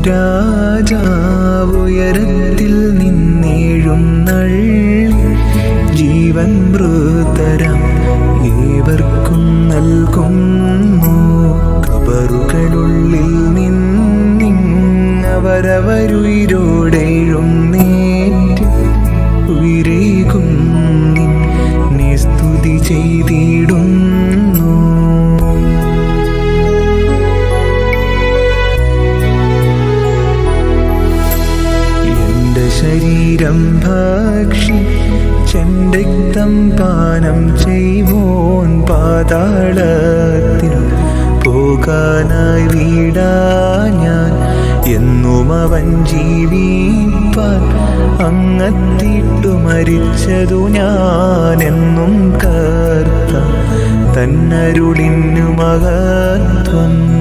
രാജാവുയരത്തിൽ നിന്നെഴുന്നള്ളി ജീവൻ മൃതരാം ഏവർക്കും നൽകുന്നു. കബറുകളുള്ളിൽ നിന്നവരവരുയിരോടെഴുന്നേറ്റ് ഉയരേകും നിന്നെ സ്തുതി ചെയ്തിടുന്നു. എന്റെ ശരീരം ഭക്ഷിച്ചെന്റെ രക്തം പാനം ചെയ്വോൻ പാതാളത്തിൽ പോകാനായി വീടാ ഞാൻ. എന്നും അവൻ ജീവിപ്പാൻ അങ്ങത്തിട്ടു മരിച്ചതു ഞാൻ. എന്നും കർത്ത തന്നരുളിനു മഹത്വം.